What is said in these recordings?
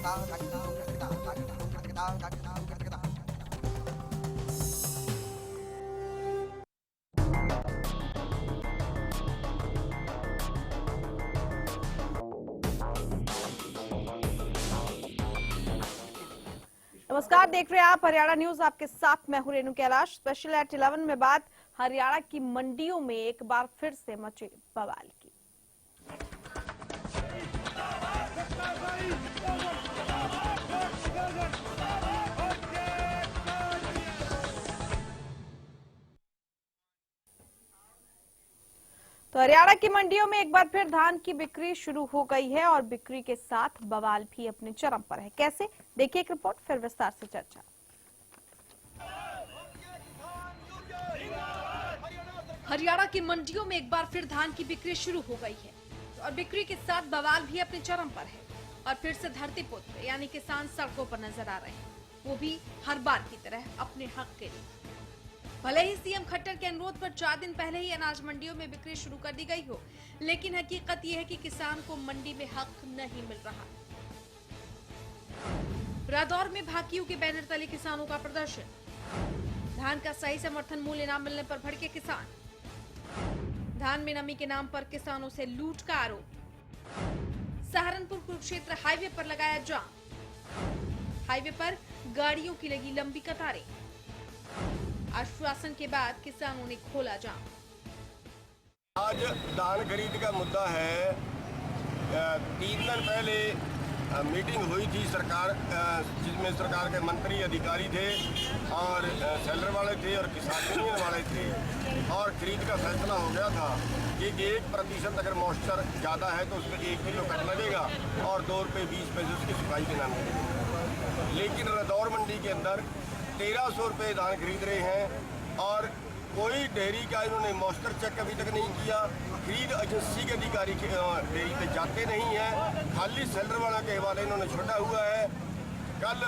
नमस्कार, देख रहे हैं आप हरियाणा न्यूज। आपके साथ मैं हूं रेणु कैलाश। स्पेशल एट 11 में बात हरियाणा की मंडियों में एक बार फिर से मचे बवाल की। तो हरियाणा की मंडियों में एक बार फिर धान की बिक्री शुरू हो गई है और बिक्री के साथ बवाल भी अपने चरम पर है। कैसे, देखिए एक रिपोर्ट, फिर विस्तार से चर्चा। हरियाणा की मंडियों में एक बार फिर धान की बिक्री शुरू हो गई है और बिक्री के साथ बवाल भी अपने चरम पर है और फिर से धरती पुत्र यानी किसान सड़कों पर नजर आ रहे हैं, वो भी हर बार की तरह अपने हक के लिए। भले ही सीएम खट्टर के अनुरोध पर 4 दिन पहले ही अनाज मंडियों में बिक्री शुरू कर दी गई हो, लेकिन हकीकत यह है कि किसान को मंडी में हक नहीं मिल रहा। रादौर में भाकियू के बैनर तले किसानों का प्रदर्शन, धान का सही समर्थन मूल्य न मिलने पर भड़के किसान, धान में नमी के नाम पर किसानों से लूट का आरोप, सहारनपुर कुरुक्षेत्र हाईवे पर लगाया जाम, हाईवे पर गाड़ियों की लगी लंबी कतारें, आश्वासन के बाद किसानों ने खोला जाम। आज धान खरीद का मुद्दा है। 3 दिन पहले मीटिंग हुई थी सरकार, जिसमें सरकार के मंत्री अधिकारी थे और सेलर वाले थे और किसान यूनियन वाले थे, और खरीद का फैसला हो गया था कि 1% अगर मॉइस्चर ज़्यादा है तो उसमें 1 किलो कट लगेगा और 2 रुपये 20 पैसे उसकी सफाई के नाम लगेगी। लेकिन रादौर मंडी के अंदर 1300 रुपये धान खरीद रहे हैं और कोई डेयरी का इन्होंने मॉइस्चर चेक अभी तक नहीं किया। खरीद एजेंसी के अधिकारी डेयरी पे जाते नहीं है, खाली सेलर वाला के हवाले इन्होंने छोड़ा हुआ है। कल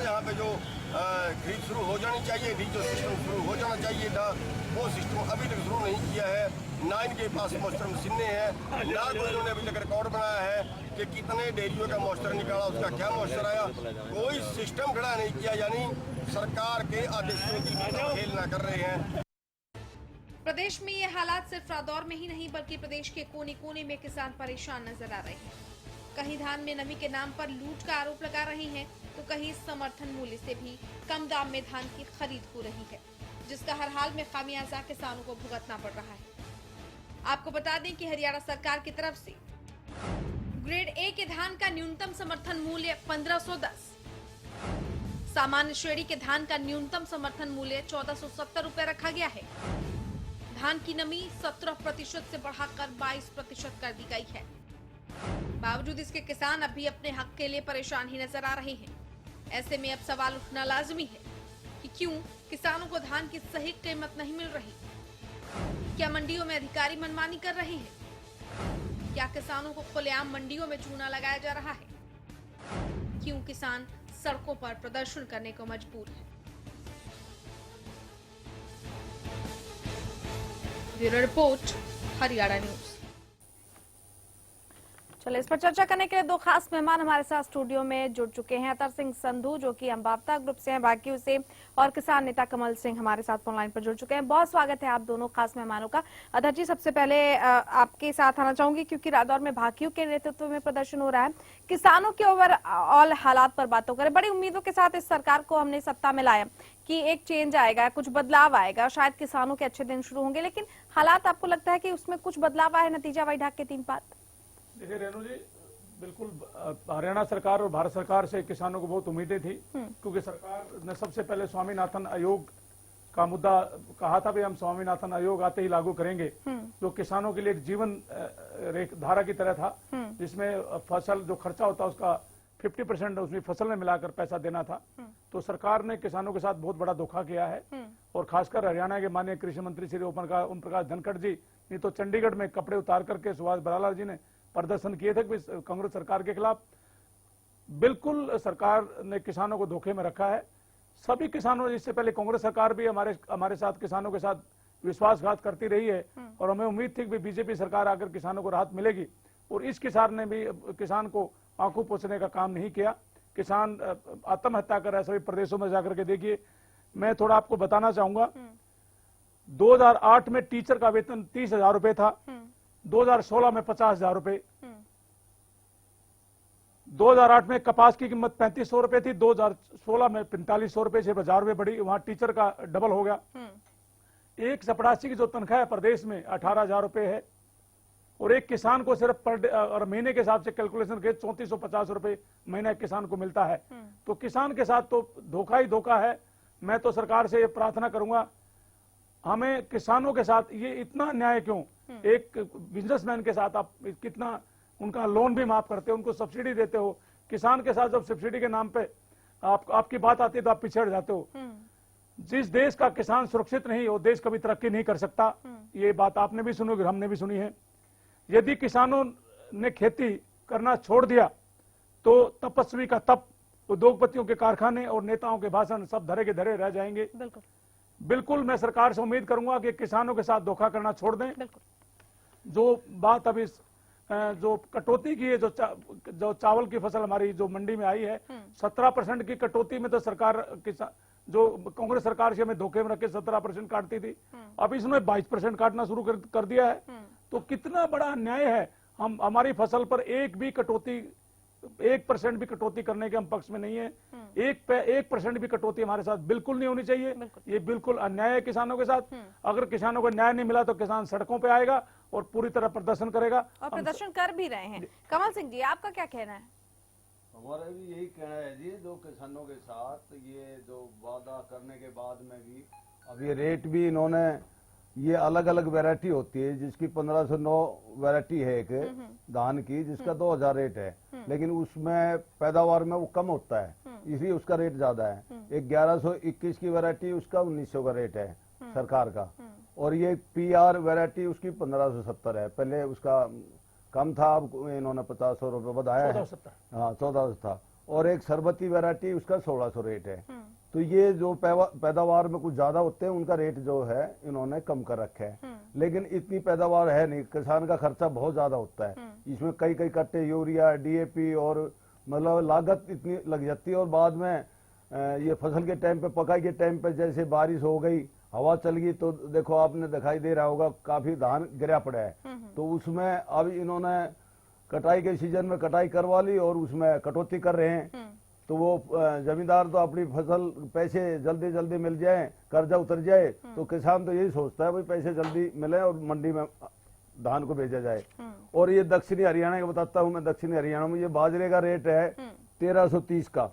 यहाँ पे जो खरीद शुरू हो जानी चाहिए थी, जो सिस्टम शुरू हो जाना चाहिए था, वो सिस्टम अभी तक शुरू नहीं किया है। ना इनके पास मॉइस्चर मशीनें हैं, ना कोई इन्होंने अभी तक रिकॉर्ड बनाया है कि कितने डेयरियों का मॉइस्चर निकाला, उसका क्या मॉइस्चर आया। कोई सिस्टम खड़ा नहीं किया, यानी सरकार के आदेशों की खेल ना कर रहे हैं। प्रदेश में ये हालात सिर्फ रादौर में ही नहीं बल्कि प्रदेश के कोने कोने में किसान परेशान नजर आ रहे हैं। कहीं धान में नमी के नाम पर लूट का आरोप लगा रहे हैं तो कहीं समर्थन मूल्य से भी कम दाम में धान की खरीद हो रही है, जिसका हर हाल में खामियाजा किसानों को भुगतना पड़ रहा है। आपको बता दें कि हरियाणा सरकार की तरफ से ग्रेड ए के धान का न्यूनतम समर्थन मूल्य 1510, सामान्य श्रेणी के धान का न्यूनतम समर्थन मूल्य 1470 रुपए रखा गया है। धान की नमी 17% से बढ़ाकर 22% कर दी गई है। बावजूद इसके किसान अभी अपने हक के लिए परेशान ही नजर आ रहे हैं। ऐसे में अब सवाल उठना लाजमी है कि क्यों किसानों को धान की सही कीमत नहीं मिल रही। क्या मंडियों में अधिकारी मनमानी कर रहे हैं? क्या किसानों को खुलेआम मंडियों में चूना लगाया जा रहा है? क्यों किसान सड़कों पर प्रदर्शन करने को मजबूर है? Bureau report, Haryana news. चलिए, इस पर चर्चा करने के लिए 2 खास मेहमान हमारे साथ स्टूडियो में जुड़ चुके हैं। अतर सिंह संधू जो कि अम्बावता ग्रुप से हैं, भाकियू से, और किसान नेता कमल सिंह हमारे साथ फोन लाइन पर जुड़ चुके हैं। बहुत स्वागत है आप दोनों खास मेहमानों का। अतर जी, सबसे पहले आपके साथ आना चाहूंगी क्योंकि रादौर में भाकियू के नेतृत्व में प्रदर्शन हो रहा है। किसानों के ओवरऑल हालात पर बातों करें। बड़ी उम्मीदों के साथ इस सरकार को हमने सत्ता में लाया कि एक चेंज आएगा, कुछ बदलाव आएगा, शायद किसानों के अच्छे दिन शुरू होंगे, लेकिन हालात आपको लगता है कि उसमें कुछ बदलाव आए, नतीजा वही ढाक के 3 बात? देखिए रेणु जी, बिल्कुल हरियाणा सरकार और भारत सरकार से किसानों को बहुत उम्मीदें थी, क्योंकि सरकार ने सबसे पहले स्वामीनाथन आयोग का मुद्दा कहा था भी हम स्वामीनाथन आयोग आते ही लागू करेंगे, जो किसानों के लिए एक जीवन धारा की तरह था, जिसमें फसल जो खर्चा होता उसका 50% उसमें फसल में मिलाकर पैसा देना था। तो सरकार ने किसानों के साथ बहुत बड़ा धोखा किया है, और खासकर हरियाणा के माननीय कृषि मंत्री श्री ओम प्रकाश धनखड़ जी नहीं तो चंडीगढ़ में कपड़े उतार करके सुभाष बराला जी ने प्रदर्शन किए थे कांग्रेस सरकार के खिलाफ। बिल्कुल सरकार ने किसानों को धोखे में रखा है। सभी किसानों, इससे पहले कांग्रेस सरकार भी हमारे साथ किसानों के साथ विश्वासघात करती रही है, और हमें उम्मीद थी कि बीजेपी सरकार आकर किसानों को राहत मिलेगी, और इस किसान ने भी किसान को आंखों पोंछने का काम नहीं किया। किसान आत्महत्या कर रहा है सभी प्रदेशों में जाकर के। देखिए, मैं थोड़ा आपको बताना चाहूंगा, 2008 में टीचर का वेतन 30,000 रुपए था, 2016 में 50,000 रुपए, 2008 में कपास की कीमत 3500 रुपए थी, 2016 में 4500 रुपए से 1000 रुपए बढ़ी, वहां टीचर का डबल हो गया। एक चपरासी की जो तनख्वाह है प्रदेश में 18,000 रुपए है, और एक किसान को सिर्फ पर डे और महीने के हिसाब से कैलकुलेशन के 3450 रुपए महीना किसान को मिलता है। तो किसान के साथ तो धोखा ही धोखा है। मैं तो सरकार से ये प्रार्थना करूंगा, हमें किसानों के साथ ये इतना अन्याय क्यों? एक बिजनेसमैन के साथ आप कितना उनका लोन भी माफ करते हो, उनको सब्सिडी देते हो। किसान के साथ जब सब्सिडी के नाम पे आपकी बात आती है तो आप पिछड़ जाते हो। जिस देश का किसान सुरक्षित नहीं, वो देश कभी तरक्की नहीं कर सकता। ये बात आपने भी सुनी, हमने भी सुनी है। यदि किसानों ने खेती करना छोड़ दिया तो तपस्वी का तप, उद्योगपतियों के कारखाने और नेताओं के भाषण सब धरे के धरे रह जाएंगे। बिल्कुल मैं सरकार से उम्मीद करूंगा कि किसानों के साथ धोखा करना छोड़ दें। जो बात अभी जो कटौती की है, जो चावल की फसल हमारी जो मंडी में आई है, 17% की कटौती में तो सरकार जो कांग्रेस सरकार से हमें धोखे में रख के 17% काटती थी, अब इसमें 22% काटना शुरू कर दिया है। तो कितना बड़ा अन्याय है। हमारी फसल पर 1% भी कटौती करने के हम पक्ष में नहीं है। 1% भी कटौती हमारे साथ बिल्कुल नहीं होनी चाहिए। ये बिल्कुल अन्याय है किसानों के साथ। अगर किसानों को न्याय नहीं मिला तो किसान सड़कों पे आएगा और पूरी तरह प्रदर्शन करेगा, और प्रदर्शन कर भी रहे हैं। कमल सिंह जी, आपका क्या कहना है? हमारा भी यही कहना है जी, जो किसानों के साथ ये जो वादा करने के बाद में भी अब ये रेट भी इन्होंने, ये अलग अलग वैरायटी होती है, जिसकी 1509 वैरायटी है एक धान की, जिसका 2000 रेट है, लेकिन उसमें पैदावार में वो कम होता है, इसलिए उसका रेट ज्यादा है। एक 1121 की वैरायटी, उसका 1900 का रेट है सरकार का, और ये PR वैरायटी उसकी 1570 है। पहले उसका कम था, अब इन्होंने 50 रुपए बढ़ाया है। हाँ, 1400 था। और एक सरबती वैरायटी, उसका 1600 रेट है। तो ये जो पैदावार में कुछ ज्यादा होते हैं, उनका रेट जो है इन्होंने कम कर रखा है। लेकिन इतनी पैदावार है नहीं, किसान का खर्चा बहुत ज्यादा होता है। इसमें कई कट्टे यूरिया, DAP और मतलब लागत इतनी लग जाती है। और बाद में ये फसल के टाइम पे, पकाई के टाइम पे जैसे बारिश हो गई, हवा चल गई, तो देखो आपने दिखाई दे रहा होगा काफी धान गिरा पड़ा है। तो उसमें अब इन्होंने कटाई के सीजन में कटाई करवा ली और उसमें कटौती कर रहे हैं। तो वो जमींदार तो अपनी फसल पैसे जल्दी जल्दी मिल जाए, कर्जा उतर जाए, तो किसान तो यही सोचता है भाई पैसे जल्दी मिले और मंडी में धान को भेजा जाए। और ये दक्षिणी हरियाणा का बताता हूँ मैं, दक्षिणी हरियाणा में ये बाजरे का रेट है 1330 का,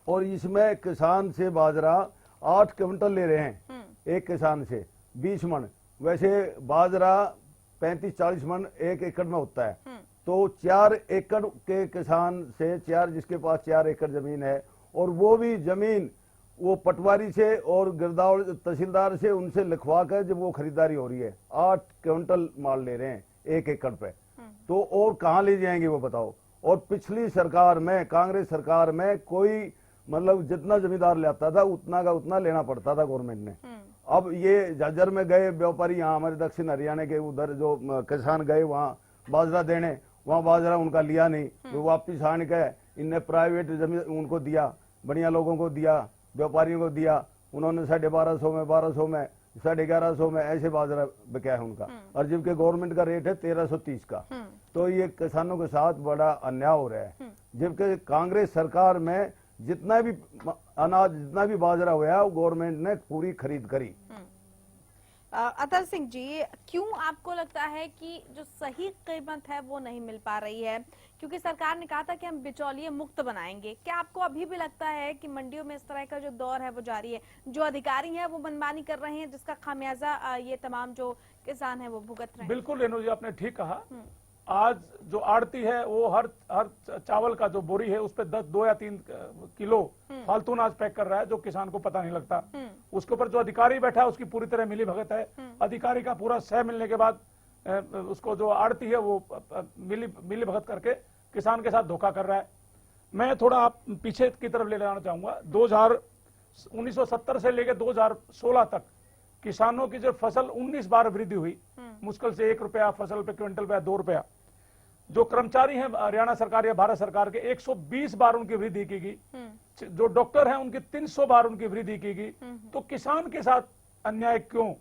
और इसमें किसान से बाजरा 8 क्विंटल ले रहे हैं एक किसान से, 20 मन। वैसे बाजरा 35-40 मन 1 एकड़ में होता है। तो 4 एकड़ के किसान से, जिसके पास 4 एकड़ जमीन है, और वो भी जमीन वो पटवारी से और गिरदावड़ तहसीलदार से उनसे लिखवा कर जब वो खरीदारी हो रही है, 8 क्विंटल माल ले रहे हैं 1 एकड़ पे। तो और कहाँ ले जाएंगे वो बताओ। और पिछली सरकार में, कांग्रेस सरकार में, कोई मतलब जितना जमींदार लेता था उतना का उतना लेना पड़ता था गवर्नमेंट ने। अब ये झाझर में गए व्यापारी, यहाँ हमारे दक्षिण हरियाणा के उधर जो किसान गए वहाँ बाजरा देने, वहाँ बाजरा उनका लिया नहीं, वो वापिस आने के इनने प्राइवेट जमीन उनको दिया, बढ़िया लोगों को दिया, व्यापारियों को दिया। उन्होंने 1250 में, 1200 में, 1150 में ऐसे बाजरा बिका है उनका। और जबकि गवर्नमेंट का रेट है 1330 का। तो ये किसानों के साथ बड़ा अन्याय हो रहा है। जबकि कांग्रेस सरकार में जितना भी अनाज, जितना भी बाजरा हुआ, गवर्नमेंट ने पूरी खरीद करी। अतर सिंह जी, क्यों आपको लगता है कि जो सही कीमत है वो नहीं मिल पा रही है? क्योंकि सरकार ने कहा था कि हम बिचौलिए मुक्त बनाएंगे। क्या आपको अभी भी लगता है कि मंडियों में इस तरह का जो दौर है वो जारी है? जो अधिकारी हैं वो मनमानी कर रहे हैं, जिसका खामियाजा ये तमाम जो किसान है वो भुगत रहे हैं? बिल्कुल रेणु जी, आपने ठीक कहा। आज जो आड़ती है वो हर चावल का जो बोरी है उस पर 2 या 3 किलो फालतू अनाज पैक कर रहा है, जो किसान को पता नहीं लगता। उसके ऊपर जो अधिकारी बैठा है उसकी पूरी तरह मिली भगत है। अधिकारी का पूरा सह मिलने के बाद उसको जो आड़ती है वो मिली भगत करके किसान के साथ धोखा कर रहा है। मैं थोड़ा आप पीछे की तरफ ले जाना चाहूंगा। 1970 से लेकर 2016 तक किसानों की जो फसल 19 बार वृद्धि हुई, मुश्किल से 1 रुपया फसल पे, क्विंटल पे 2 रुपया। जो कर्मचारी हैं हरियाणा सरकार या भारत सरकार के 120 बार उनकी वृद्धि की गई, जो डॉक्टर हैं उनकी 300 बार उनकी वृद्धि की गई, तो किसान के साथ अन्याय क्यों?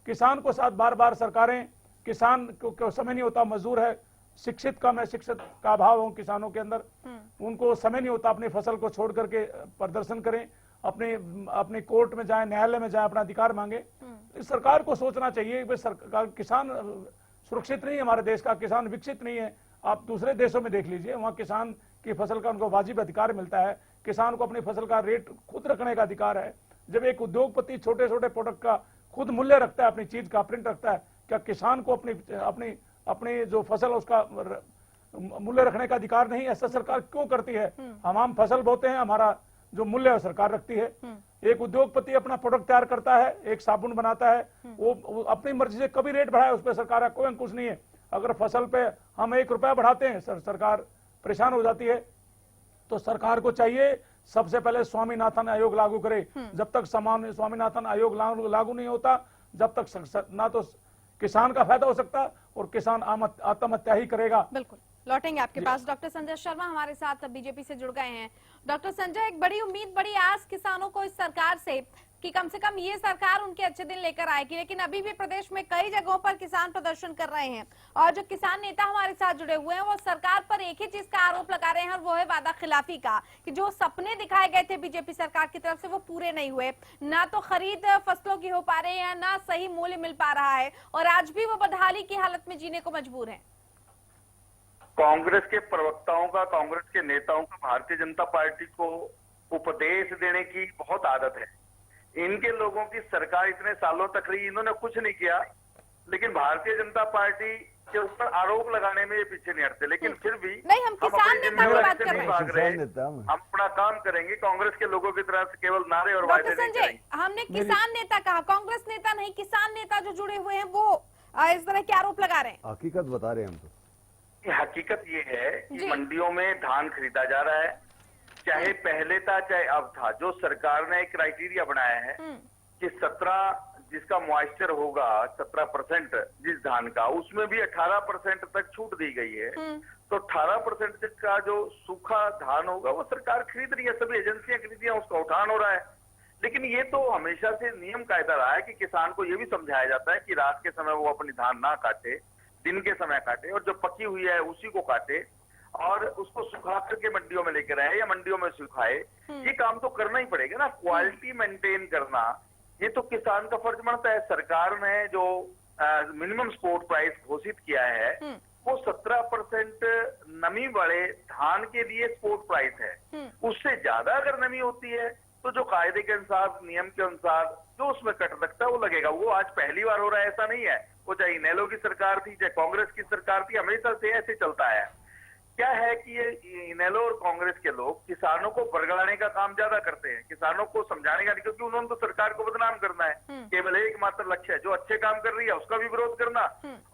किसान को साथ बार बार सरकारें, किसान को समय नहीं होता, मजदूर है, शिक्षित कम है, शिक्षित का अभाव हो किसानों के अंदर, उनको समय नहीं होता अपनी फसल को छोड़ करके प्रदर्शन करें, अपने कोर्ट में जाए, न्यायालय में जाए, अपना अधिकार मांगे। इस सरकार को सोचना चाहिए कि सरकार, किसान सुरक्षित नहीं है, हमारे देश का किसान विकसित नहीं है। आप दूसरे देशों में देख लीजिए, वहां किसान की फसल का उनको वाजिब अधिकार मिलता है, किसान को अपनी फसल का रेट खुद रखने का अधिकार है। जब एक उद्योगपति छोटे छोटे प्रोडक्ट का खुद मूल्य रखता है, अपनी चीज का प्रिंट रखता है, क्या किसान को अपनी जो फसल उसका मूल्य रखने का अधिकार नहीं? ऐसा सरकार क्यों करती है? हम फसल बोते हैं, हमारा जो मूल्य है सरकार रखती है। एक उद्योगपति अपना प्रोडक्ट तैयार करता है, एक साबुन बनाता है, वो अपनी मर्जी से कभी रेट बढ़ाए, उस पर सरकार का कोई अंकुश नहीं है। अगर फसल पे हम 1 रुपया बढ़ाते हैं, सरकार परेशान हो जाती है। तो सरकार को चाहिए सबसे पहले स्वामीनाथन आयोग लागू करे। जब तक स्वामीनाथन आयोग लागू नहीं होता, जब तक ना तो किसान का फायदा हो सकता और किसान आत्महत्या ही करेगा। बिल्कुल, लौटेंगे आपके पास। डॉक्टर संजय शर्मा हमारे साथ बीजेपी से जुड़ गए हैं। डॉक्टर संजय, एक बड़ी उम्मीद, बड़ी आस किसानों को इस सरकार से कि कम से कम ये सरकार उनके अच्छे दिन लेकर आएगी, लेकिन अभी भी प्रदेश में कई जगहों पर किसान प्रदर्शन कर रहे हैं और जो किसान नेता हमारे साथ जुड़े हुए हैं वो सरकार पर एक ही चीज का आरोप लगा रहे हैं और वो है वादा खिलाफी का, कि जो सपने दिखाए गए थे बीजेपी सरकार की तरफ से वो पूरे नहीं हुए। ना तो खरीद फसलों की हो पा रही है, ना सही मूल्य मिल पा रहा है और आज भी वो बदहाली की हालत में जीने को मजबूर है। कांग्रेस के प्रवक्ताओं का, कांग्रेस के नेताओं का भारतीय जनता पार्टी को उपदेश देने की बहुत आदत है। इनके लोगों की सरकार इतने सालों तक रही, इन्होंने कुछ नहीं किया, लेकिन भारतीय जनता पार्टी के ऊपर आरोप लगाने में ये पीछे नहीं हटते। लेकिन फिर भी नहीं, हम किसान नेता की बात कर रहे हैं। भाग रहे, हम अपना काम करेंगे। कांग्रेस के लोगों की तरह से केवल नारे और वादे नहीं करेंगे। हमने किसान नेता कहा, कांग्रेस नेता नहीं, किसान नेता जो जुड़े हुए हैं वो इस तरह के आरोप लगा रहे हैं। हकीकत बता रहे हैं हम तो। हकीकत ये है कि मंडियों में धान खरीदा जा रहा है, चाहे पहले था चाहे अब था। जो सरकार ने एक क्राइटेरिया बनाया है कि 17 जिसका मॉइस्चर होगा 17% जिस धान का, उसमें भी 18% तक छूट दी गई है। तो 18% का जो सूखा धान होगा वो सरकार खरीद रही है, सभी एजेंसियां खरीद रही है, उसका उठान हो रहा है। लेकिन ये तो हमेशा से नियम कायदा रहा है कि किसान को ये भी समझाया जाता है कि रात के समय वो अपनी धान ना काटे, दिन के समय काटे और जो पकी हुई है उसी को काटे और उसको सुखा करके मंडियों में लेकर आए या मंडियों में सुखाए। ये काम तो करना ही पड़ेगा ना, क्वालिटी मेंटेन करना ये तो किसान का फर्ज बनता है। सरकार ने जो मिनिमम सपोर्ट प्राइस घोषित किया है वो 17% नमी वाले धान के लिए सपोर्ट प्राइस है। उससे ज्यादा अगर नमी होती है तो जो कायदे के अनुसार, नियम के अनुसार जो उसमें कट लगता है वो लगेगा। वो आज पहली बार हो रहा है ऐसा नहीं है, वो चाहे इनेलो की सरकार थी चाहे कांग्रेस की सरकार थी, हमेशा से ऐसे चलता है। क्या है कि ये इनेलो और कांग्रेस के लोग किसानों को बरगलाने का काम ज्यादा करते हैं, किसानों को समझाने का नहीं, क्योंकि उन्होंने तो सरकार को बदनाम करना है। केवल एकमात्र लक्ष्य है, जो अच्छे काम कर रही है उसका भी विरोध करना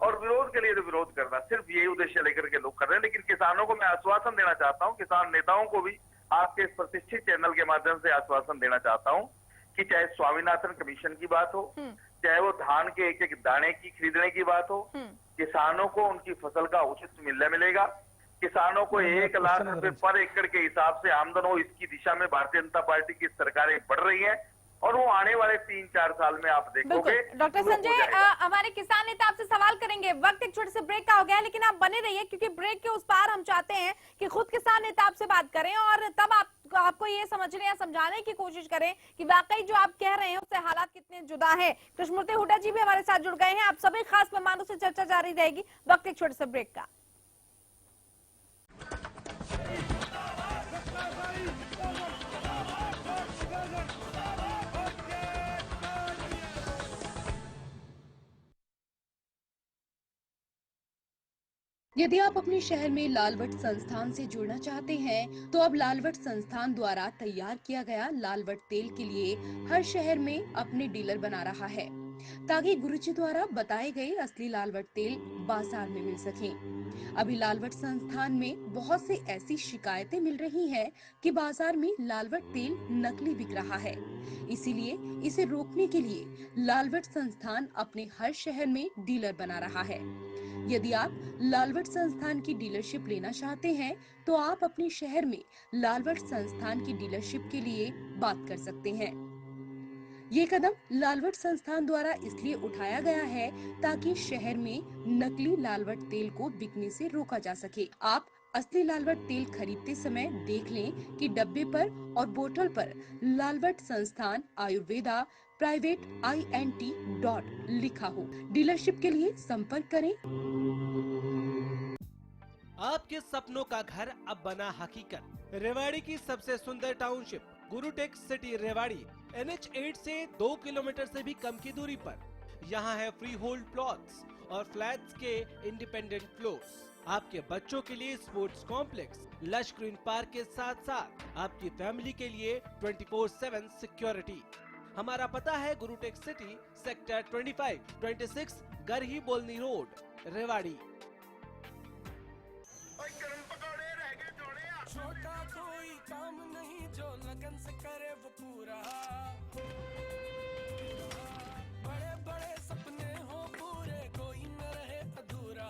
और विरोध के लिए तो विरोध करना, सिर्फ यही उद्देश्य लेकर के लोग कर रहे हैं। लेकिन किसानों को मैं आश्वासन देना चाहता हूँ, किसान नेताओं को भी आपके इस प्रतिष्ठित चैनल के माध्यम से आश्वासन देना चाहता हूँ कि चाहे स्वामीनाथन कमीशन की बात हो, चाहे वो धान के एक एक दाने की खरीदने की बात हो, किसानों को उनकी फसल का उचित मूल्य मिलेगा। किसानों को 1 लाख रुपए पर एकड़ के हिसाब से आमदन हो, इसकी दिशा में भारतीय जनता पार्टी की सरकारें बढ़ रही हैं और वो आने वाले 3-4 साल में आप देखोगे। डॉक्टर संजय, हमारे किसान नेता आपसे सवाल करेंगे। वक्त एक छोटे से ब्रेक का हो गया है, लेकिन आप बने रहिए क्योंकि ब्रेक के उस पार हम चाहते हैं कि खुद किसान नेता आपसे बात करें और तब आपको ये समझने या समझाने की कोशिश करें कि वाकई जो आप कह रहे हैं उससे हालात कितने जुदा है। कृष्णमूर्ति हुड्डा जी भी हमारे साथ जुड़ गए हैं। आप सभी खास मेहमानों से चर्चा जारी रहेगी वक्त एक छोटे से ब्रेक का। यदि आप अपने शहर में लालवट संस्थान से जुड़ना चाहते हैं तो अब लालवट संस्थान द्वारा तैयार किया गया लालवट तेल के लिए हर शहर में अपने डीलर बना रहा है, ताकि गुरुजी द्वारा बताए गए असली लालवट तेल बाजार में मिल सके। अभी लालवट संस्थान में बहुत से ऐसी शिकायतें मिल रही हैं कि बाजार में लालवट तेल नकली बिक रहा है। इसीलिए इसे रोकने के लिए लालवट संस्थान अपने हर शहर में डीलर बना रहा है। यदि आप लालवट संस्थान की डीलरशिप लेना चाहते हैं तो आप अपने शहर में लालवट संस्थान की डीलरशिप के लिए बात कर सकते हैं। ये कदम लालवट संस्थान द्वारा इसलिए उठाया गया है ताकि शहर में नकली लालवट तेल को बिकने से रोका जा सके। आप असली लालवट तेल खरीदते समय देख लें कि डब्बे पर और बोतल पर लालवट संस्थान आयुर्वेदा प्राइवेट INT लिखा हो। डीलरशिप के लिए संपर्क करें। आपके सपनों का घर अब बना हकीकत। रेवाड़ी की सबसे सुंदर टाउनशिप गुरुटेक सिटी रेवाड़ी NH8 से 2 किलोमीटर से भी कम की दूरी पर। यहाँ है फ्री होल्ड प्लॉट्स और फ्लैट्स के इंडिपेंडेंट फ्लोर्स। आपके बच्चों के लिए sports complex, lush green park के साथ साथ आपकी फैमिली के लिए 24/7 सिक्योरिटी। हमारा पता है गुरुटेक सिटी, सेक्टर 25-26 गरही बोलनी रोड, रेवाड़ी। छोटा कोई काम नहीं जो लगन से करे वो पूरा, बड़े बड़े सपने हो पूरे कोई न रहे अधूरा।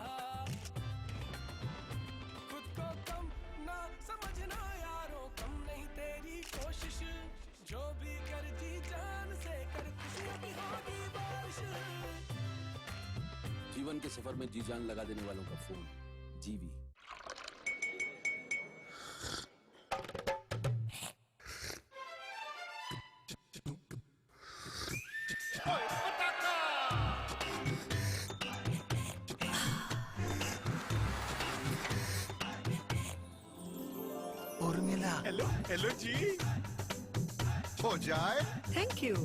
खुद को कम ना समझना यारों, कम नहीं तेरी कोशिश, जो भी कर जी जान से कर, खुशियों की होगी बारिश। जीवन के सफर में जी जान लगा देने वालों का फोन जीवी। उर्मिला, हेलो हेलो जी, हो जाए। Thank you.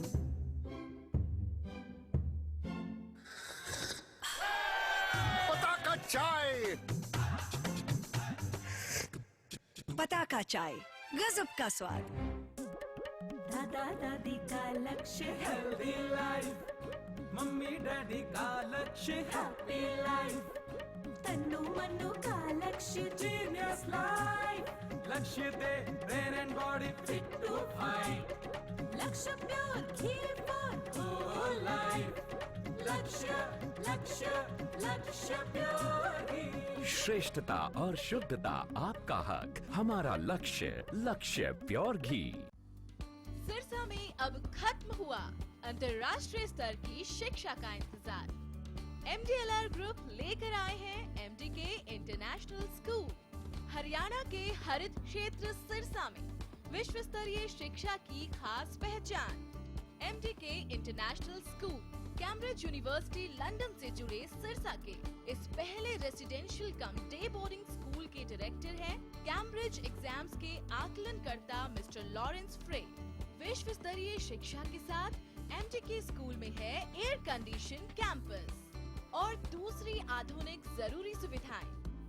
पताका चाय, पताका चाय, गजब का स्वाद। दादा दादी का लक्ष्य हेल्दी लाइफ, मम्मी डैडी का लक्ष्य हैप्पी लाइफ, तन्नू मन्नू का लक्ष्य जीनियस लाइफ, लक्ष्य दे brain and body fit to fight, Lakshya pure ghee for whole life, Lakshya Lakshya लक्ष्य प्योर घी। श्रेष्ठता और शुद्धता आपका हक, हमारा लक्ष्य, लक्ष्य प्योर घी। सिरसा में अब खत्म हुआ अंतर्राष्ट्रीय स्तर की शिक्षा का इंतजार। MDLR ग्रुप लेकर आए हैं MDK इंटरनेशनल स्कूल। हरियाणा के हरित क्षेत्र सिरसा में विश्व स्तरीय शिक्षा की खास पहचान। MDK international school Cambridge university London से जुड़े सिरसा के इस पहले रेसिडेंशियल कम डे बोर्डिंग स्कूल के डायरेक्टर हैं कैम्ब्रिज एग्जाम्स के आकलनकर्ता मिस्टर लॉरेंस फ्रे। विश्व स्तरीय शिक्षा के साथ MDK स्कूल में है एयर कंडीशन कैंपस और दूसरी आधुनिक जरूरी सुविधाएं,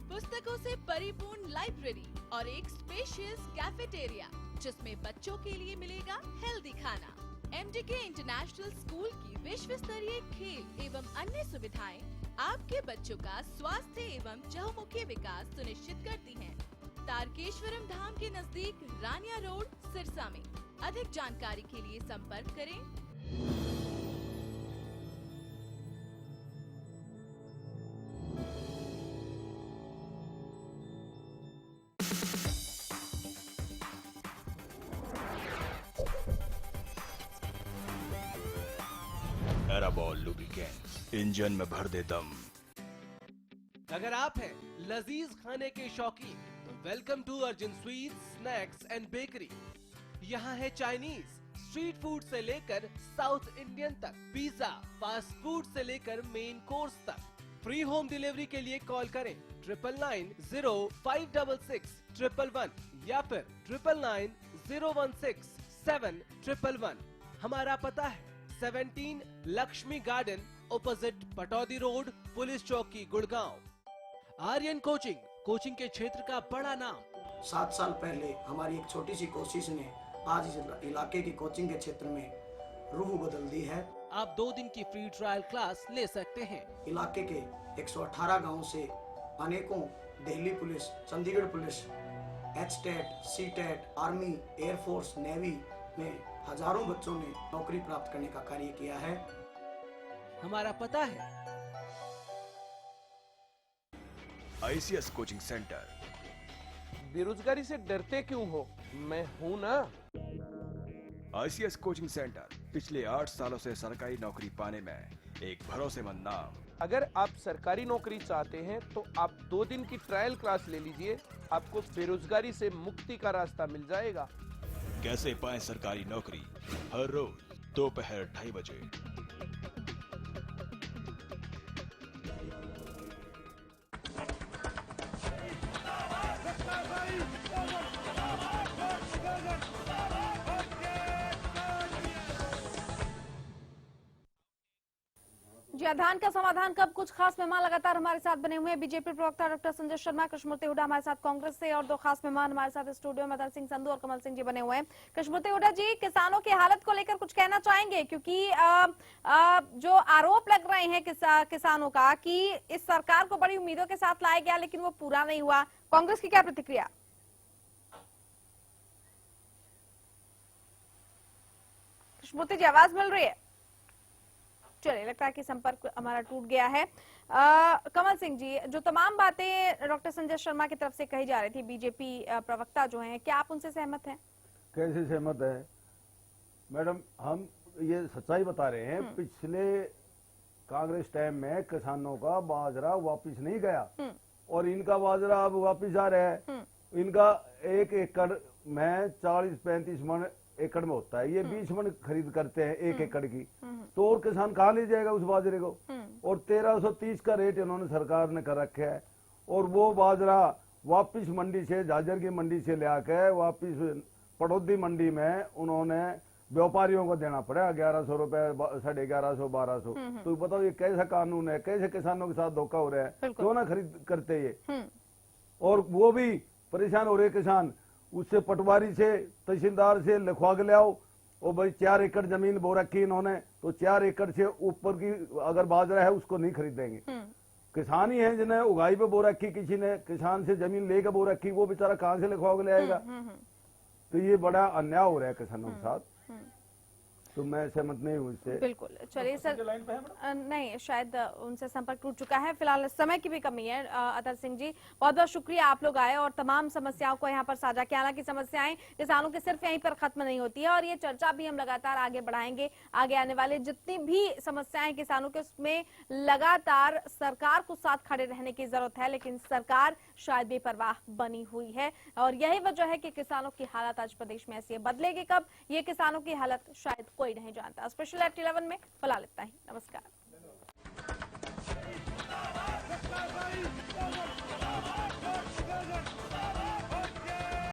पुस्तकों से परिपूर्ण लाइब्रेरी और एक स्पेशियस कैफेटेरिया जिसमें बच्चों के लिए मिलेगा हेल्दी खाना। MDK इंटरनेशनल स्कूल की विश्व स्तरीय खेल एवं अन्य सुविधाएं आपके बच्चों का स्वास्थ्य एवं चहुमुखी विकास सुनिश्चित करती हैं। तारकेश्वरम धाम के नजदीक रानिया रोड सिरसा में। अधिक जानकारी के लिए संपर्क करें। एराबॉल लुब्रिकेंट, इंजन में भर दे दम। अगर आप हैं लजीज खाने के शौकीन तो welcome to Arjun sweets, snacks and bakery. यहाँ है चाइनीज, स्ट्रीट फूड से लेकर साउथ इंडियन तक, पिज्जा, फास्ट फूड से लेकर मेन कोर्स तक। फ्री होम डिलीवरी के लिए कॉल करें 9990566111 या फिर 9990167111। हमारा पता है 17 Lakshmi garden, opposite Pataudi road, police चौकी, गुड़गांव। आर्यन कोचिंग के क्षेत्र का बड़ा नाम। 7 साल पहले हमारी एक छोटी सी कोशिश ने आज इस इलाके की कोचिंग के क्षेत्र में रूह बदल दी है। आप 2 दिन की फ्री ट्रायल क्लास ले सकते हैं। इलाके के 118 गांव से अनेकों Delhi police, Chandigarh police, HTET, CTET, army, air force, navy में हजारों बच्चों ने नौकरी प्राप्त करने का कार्य किया है। हमारा पता है 7 साल पहले हमारी एक छोटी सी कोशिश ने आज इस इलाके की कोचिंग के क्षेत्र में रूह बदल दी है। आप 2 दिन की फ्री ट्रायल क्लास ले सकते हैं। इलाके के 118 गांव से अनेकों Delhi police, Chandigarh police, HTET, army, air force, navy में हजारों बच्चों ने नौकरी प्राप्त करने का कार्य किया है। ICS coaching centre. बेरोजगारी से डरते क्यों हो? मैं हूं ना। ICS कोचिंग सेंटर पिछले 8 सालों से सरकारी नौकरी पाने में एक भरोसेमंद नाम। अगर आप सरकारी नौकरी चाहते हैं तो आप 2 दिन की ट्रायल क्लास ले लीजिए, आपको बेरोजगारी से मुक्ति का रास्ता मिल जाएगा। कैसे पाएं सरकारी नौकरी? हर रोज दोपहर 2:30 बजे। जी, धान का समाधान कब? कुछ खास मेहमान लगातार हमारे साथ बने हुए हैं। बीजेपी प्रवक्ता डॉक्टर संजय शर्मा, कृष्णमूर्ति हुड्डा हमारे साथ कांग्रेस से, और 2 खास मेहमान हमारे साथ स्टूडियो में अतर सिंह संधू और कमल सिंह जी बने हुए हैं। कृष्णमूर्ति हुड्डा जी, किसानों की हालत को लेकर कुछ कहना चाहेंगे? क्योंकि जो आरोप लग रहे हैं किसानों का कि इस सरकार को बड़ी उम्मीदों के साथ लाया गया लेकिन वो पूरा नहीं हुआ, कांग्रेस की क्या प्रतिक्रिया? कृष्णमूर्ति जी, आवाज मिल रही है? चलिए, लगता है कि संपर्क हमारा टूट गया है। कमल सिंह जी, जो तमाम बातें डॉक्टर संजय शर्मा की तरफ से कही जा रही थी, बीजेपी प्रवक्ता जो हैं, क्या आप उनसे सहमत हैं? कैसे सहमत है मैडम? हम ये सच्चाई बता रहे हैं। पिछले कांग्रेस टाइम में किसानों का बाजरा वापिस नहीं गया और इनका बाजरा अब वापिस आ रहा है। इनका 1 एकड़ में 40-35 मन एकड़ में होता है, ये 20 मन खरीद करते हैं 1 एकड़ की, तो और किसान कहाँ ले जाएगा उस बाजरे को? और 1330 का रेट इन्होंने सरकार ने कर रखा है और वो बाजरा वापिस मंडी से, झाझर की मंडी से ले आकर वापिस पड़ोदी मंडी में उन्होंने व्यापारियों को देना पड़ा 1100 रुपए, 1150, 1200। तो बताओ ये कैसा कानून है? कैसे किसानों के साथ धोखा हो रहा है? क्यों ना खरीद करते ये? और वो भी परेशान हो रहे किसान। उससे पटवारी से, तहसीलदार से लिखवा के ले आओ, और भाई 4 एकड़ जमीन बो रखी इन्होंने, तो 4 एकड़ से ऊपर की अगर बाजरा है उसको नहीं खरीदेंगे। किसान ही है जिन्हें उगाई पे बो रखी, किसी ने किसान से जमीन लेकर बो रखी, वो बेचारा कहाँ से लिखवा के ले आएगा? तो ये बड़ा अन्याय हो रहा है किसानों के साथ, तो मैं सहमत नहीं हूँ इससे। बिल्कुल। चलिए सर, नहीं, शायद उनसे संपर्क टूट चुका है। फिलहाल समय की भी कमी है। अतर सिंह जी, बहुत बहुत शुक्रिया, आप लोग आए और तमाम समस्याओं को यहाँ पर साझा किया। हालांकि समस्याएं किसानों के सिर्फ यहीं पर खत्म नहीं होती है और ये चर्चा भी हम लगातार आगे बढ़ाएंगे। आगे आने वाले जितनी भी समस्याएं किसानों के, उसमें लगातार सरकार को साथ खड़े रहने की जरूरत है, लेकिन सरकार शायद बेपरवाह बनी हुई है और यही वजह है कि किसानों की हालत आज प्रदेश में ऐसी है। बदलेगी कब ये किसानों की हालत, शायद कोई नहीं जानता। स्पेशल एट 11 में फिलहाल इतना ही। नमस्कार।